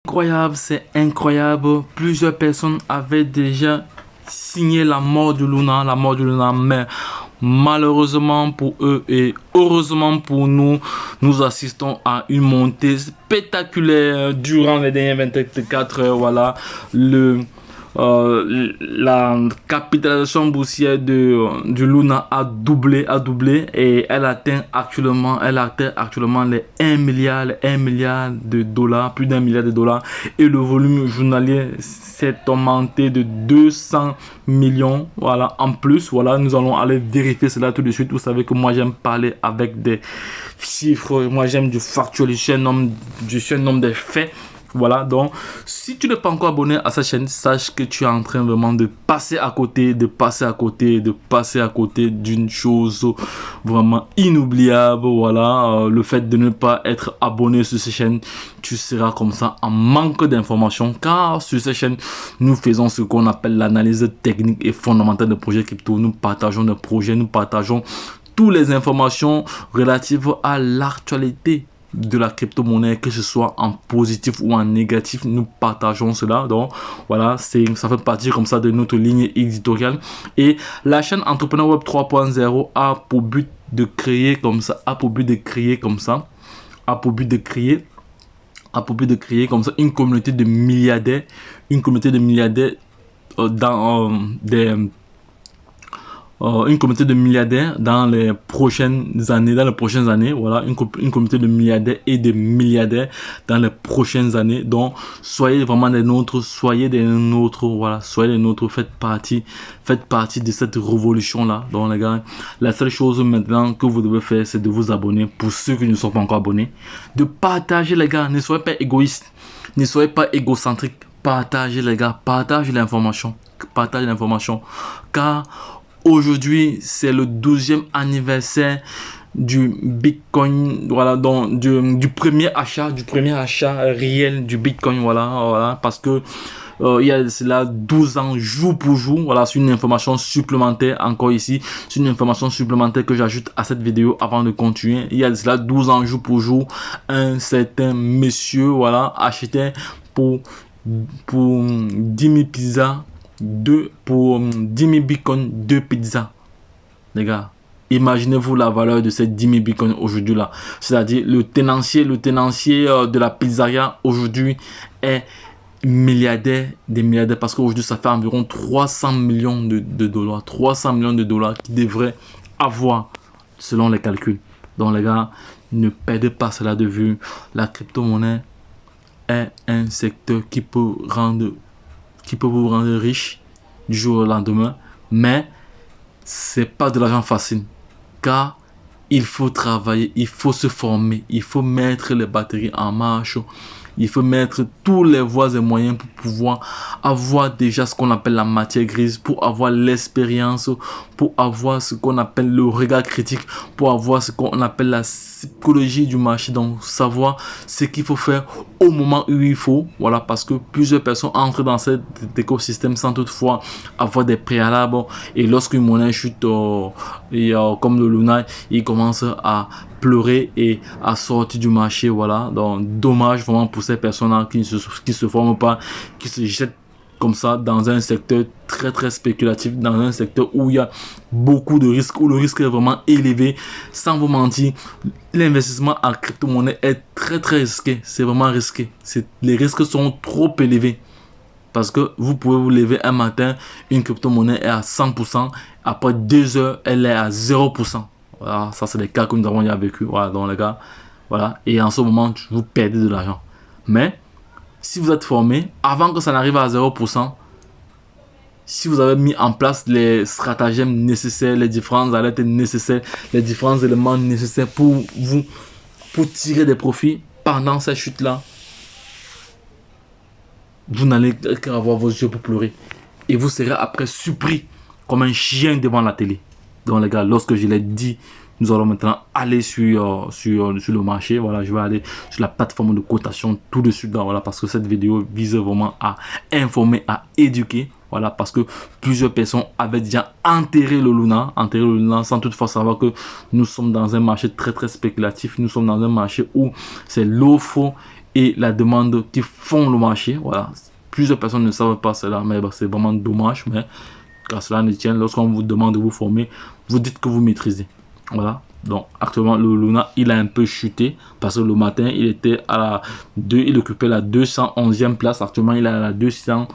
Incroyable, c'est incroyable. Plusieurs personnes avaient déjà signé la mort de Luna, mais malheureusement pour eux et heureusement pour nous, nous assistons à une montée spectaculaire durant les dernières 24 heures. Voilà, la capitalisation boursière de Luna a doublé et elle atteint actuellement les 1 milliard de dollars, plus d'1 milliard de dollars, et le volume journalier s'est augmenté de 200 millions, voilà, en plus. Voilà, nous allons aller vérifier cela tout de suite. Vous savez que moi j'aime parler avec des chiffres, moi j'aime du factuel, je suis un homme des faits. Voilà, donc si tu n'es pas encore abonné à cette chaîne, sache que tu es en train vraiment de passer à côté d'une chose vraiment inoubliable. Voilà, le fait de ne pas être abonné sur cette chaîne, tu seras comme ça en manque d'informations, car sur cette chaîne, nous faisons ce qu'on appelle l'analyse technique et fondamentale de projets crypto. Nous partageons des projets, nous partageons toutes les informations relatives à l'actualité de la crypto-monnaie, que ce soit en positif ou en négatif, nous partageons cela. Donc voilà, ça fait partie comme ça de notre ligne éditoriale. Et la chaîne Entrepreneur Web 3.0 a pour but de créer comme ça une communauté de milliardaires, dans les prochaines années, voilà, une communauté de milliardaires et de milliardaires dans les prochaines années. Donc soyez vraiment des nôtres, voilà, faites partie de cette révolution là. Donc les gars, la seule chose maintenant que vous devez faire, c'est de vous abonner, pour ceux qui ne sont pas encore abonnés, de partager. Les gars, ne soyez pas égoïstes, ne soyez pas égocentriques, partagez les gars, partagez l'information, car aujourd'hui, c'est le 12e anniversaire du Bitcoin, voilà, donc du premier achat réel du Bitcoin, voilà, parce que il y a cela 12 ans, jour pour jour. Voilà, c'est une information supplémentaire encore ici. C'est une information supplémentaire que j'ajoute à cette vidéo avant de continuer. Il y a cela 12 ans, jour pour jour, un certain monsieur, voilà, achetait pour 10 000 pizzas, pour 10 000 bitcoins, 2 pizzas. Les gars, imaginez-vous la valeur de ces 10 000 bitcoins aujourd'hui là. C'est-à-dire le tenancier de la pizzeria aujourd'hui est milliardaire des milliardaires, parce qu'aujourd'hui ça fait environ 300 millions de dollars. 300 millions de dollars qu'il devrait avoir selon les calculs. Donc les gars, ne perdez pas cela de vue. La crypto-monnaie est un secteur qui peut vous rendre riche du jour au lendemain, mais c'est pas de l'argent facile, car il faut travailler, il faut se former, il faut mettre les batteries en marche, il faut mettre tous les voies et moyens pour pouvoir avoir déjà ce qu'on appelle la matière grise, pour avoir l'expérience, pour avoir ce qu'on appelle le regard critique, pour avoir ce qu'on appelle la psychologie du marché, donc savoir ce qu'il faut faire au moment où il faut. Voilà, parce que plusieurs personnes entrent dans cet écosystème sans toutefois avoir des préalables, et lorsqu'une monnaie chute, comme le Luna, il commence à pleurer et à sortir du marché. Voilà, donc dommage vraiment pour ces personnes-là qui se forment pas, qui se jettent comme ça dans un secteur très spéculatif, dans un secteur où il y a beaucoup de risques, où le risque est vraiment élevé. Sans vous mentir, l'investissement en crypto-monnaie est très risqué. C'est vraiment risqué. Les risques sont trop élevés, parce que vous pouvez vous lever un matin, une crypto-monnaie est à 100%, après 2 heures, elle est à 0%. Voilà, ça c'est les cas que nous avons déjà vécu. Voilà, donc les gars, voilà, et en ce moment, vous perdez de l'argent. Mais si vous êtes formé, avant que ça n'arrive à 0%, si vous avez mis en place les stratagèmes nécessaires, les différentes alertes nécessaires, les différents éléments nécessaires pour tirer des profits pendant cette chute-là, vous n'allez qu'avoir vos yeux pour pleurer. Et vous serez après surpris comme un chien devant la télé. Donc les gars, lorsque je l'ai dit, nous allons maintenant aller sur le marché. Voilà, je vais aller sur la plateforme de cotation tout de suite. Voilà, parce que cette vidéo vise vraiment à informer, à éduquer. Voilà, parce que plusieurs personnes avaient déjà enterré le Luna sans toutefois savoir que nous sommes dans un marché très spéculatif. Nous sommes dans un marché où c'est l'offre et la demande qui font le marché. Voilà, plusieurs personnes ne savent pas cela, mais c'est vraiment dommage. Mais car cela ne tient, lorsqu'on vous demande de vous former, vous dites que vous maîtrisez. Voilà. Donc actuellement le Luna il a un peu chuté parce que le matin il était à la 2, il occupait la 211e place. Actuellement il est à la 200.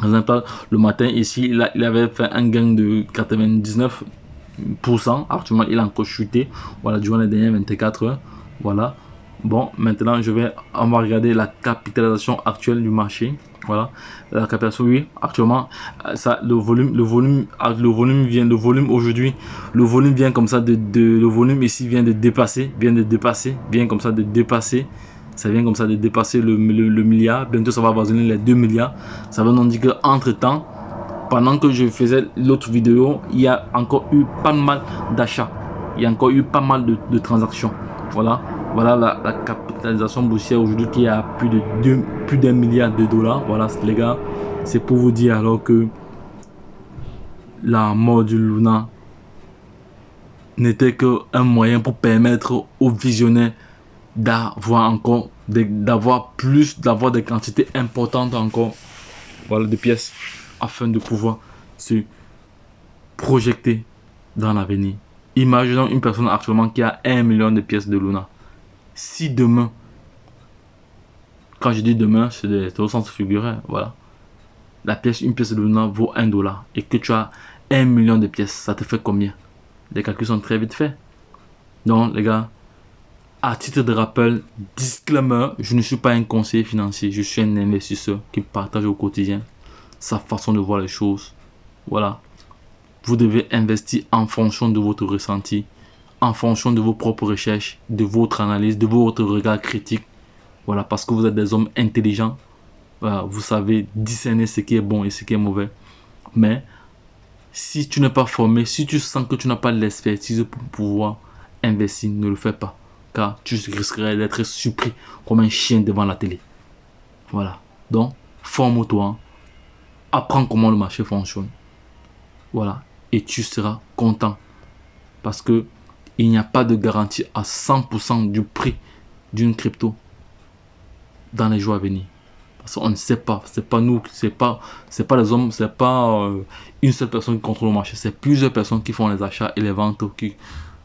Le matin ici il avait fait un gain de 99%. Actuellement il a encore chuté. Voilà, durant les dernières 24 heures. Voilà. Bon, maintenant on va regarder la capitalisation actuelle du marché. Voilà, la capitalisation, oui, actuellement, ça, le volume aujourd'hui, le volume vient comme ça le volume ici vient de dépasser, vient comme ça de dépasser, ça vient comme ça de dépasser le milliard. Bientôt, ça va avoisiner les 2 milliards. Ça veut donc dire que entre temps, pendant que je faisais l'autre vidéo, il y a encore eu pas mal d'achats, il y a encore eu pas mal de transactions. Voilà. Voilà la capitalisation boursière aujourd'hui qui est à plus d'1 milliard de dollars. Voilà les gars, c'est pour vous dire alors que la mort du Luna n'était qu'un moyen pour permettre aux visionnaires d'avoir des quantités importantes encore, voilà, de pièces afin de pouvoir se projeter dans l'avenir. Imaginons une personne actuellement qui a 1 million de pièces de Luna. Si demain, quand je dis demain, c'est au sens figuré, voilà, une pièce de Luna vaut 1 dollar et que tu as 1 million de pièces, ça te fait combien? Les calculs sont très vite faits. Donc les gars, à titre de rappel, disclaimer, je ne suis pas un conseiller financier, je suis un investisseur qui partage au quotidien sa façon de voir les choses. Voilà, vous devez investir en fonction de votre ressenti, en fonction de vos propres recherches, de votre analyse, de votre regard critique. Voilà, parce que vous êtes des hommes intelligents. Voilà, vous savez discerner ce qui est bon et ce qui est mauvais. Mais si tu n'es pas formé, si tu sens que tu n'as pas l'expertise pour pouvoir investir, ne le fais pas. Car tu risquerais d'être surpris comme un chien devant la télé. Voilà. Donc, forme-toi. Apprends comment le marché fonctionne. Voilà. Et tu seras content. Parce que il n'y a pas de garantie à 100% du prix d'une crypto dans les jours à venir. Parce qu'on ne sait pas, c'est pas nous, c'est pas les hommes, c'est pas une seule personne qui contrôle le marché, c'est plusieurs personnes qui font les achats et les ventes.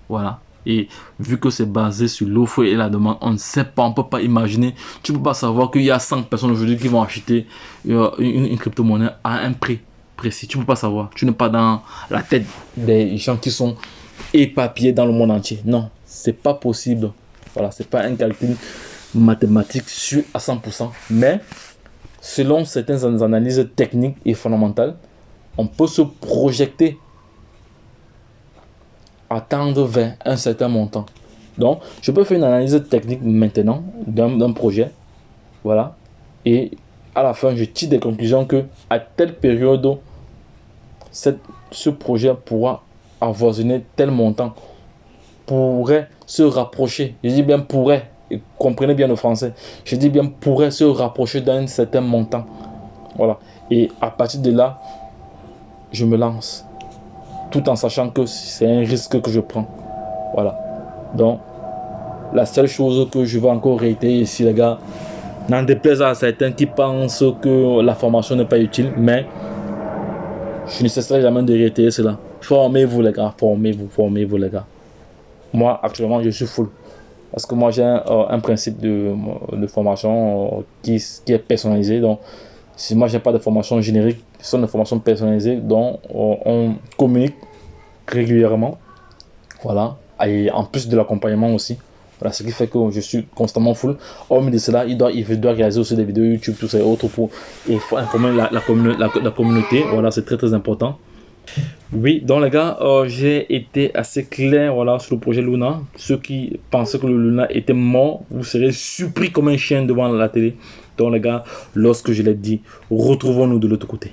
Voilà. Et vu que c'est basé sur l'offre et la demande, on ne sait pas, on ne peut pas imaginer, tu ne peux pas savoir qu'il y a 100 personnes aujourd'hui qui vont acheter une crypto-monnaie à un prix précis. Tu ne peux pas savoir, tu n'es pas dans la tête des gens qui sont éparpillés dans le monde entier. Non, c'est pas possible. Voilà, c'est pas un calcul mathématique sûr à 100%. Mais selon certaines analyses techniques et fondamentales, on peut se projeter à tendre vers un certain montant. Donc, je peux faire une analyse technique maintenant d'un projet. Voilà. Et à la fin, je tire des conclusions que à telle période, ce projet pourra avoisiner tel montant, pourrait se rapprocher, je dis bien pourrait, et comprenez bien le français, je dis bien pourrait se rapprocher d'un certain montant. Voilà. Et à partir de là, je me lance, tout en sachant que c'est un risque que je prends. Voilà. Donc, la seule chose que je veux encore réitérer ici, les gars, n'en déplaise à certains qui pensent que la formation n'est pas utile, mais je ne cesserai jamais de réitérer cela. Formez-vous les gars, formez-vous les gars. Moi actuellement je suis full. Parce que moi j'ai un principe de formation qui est personnalisé. Donc si moi j'ai pas de formation générique, ce sont des formations personnalisées dont on communique régulièrement. Voilà. Et en plus de l'accompagnement aussi. Voilà, ce qui fait que je suis constamment full. Hormis de cela, il doit réaliser aussi des vidéos YouTube, tout ça et autres pour informer la communauté. Voilà, c'est très très important. Oui, donc les gars, j'ai été assez clair, voilà, sur le projet Luna. Ceux qui pensaient que le Luna était mort, vous serez surpris comme un chien devant la télé. Donc les gars, lorsque je l'ai dit, retrouvons-nous de l'autre côté.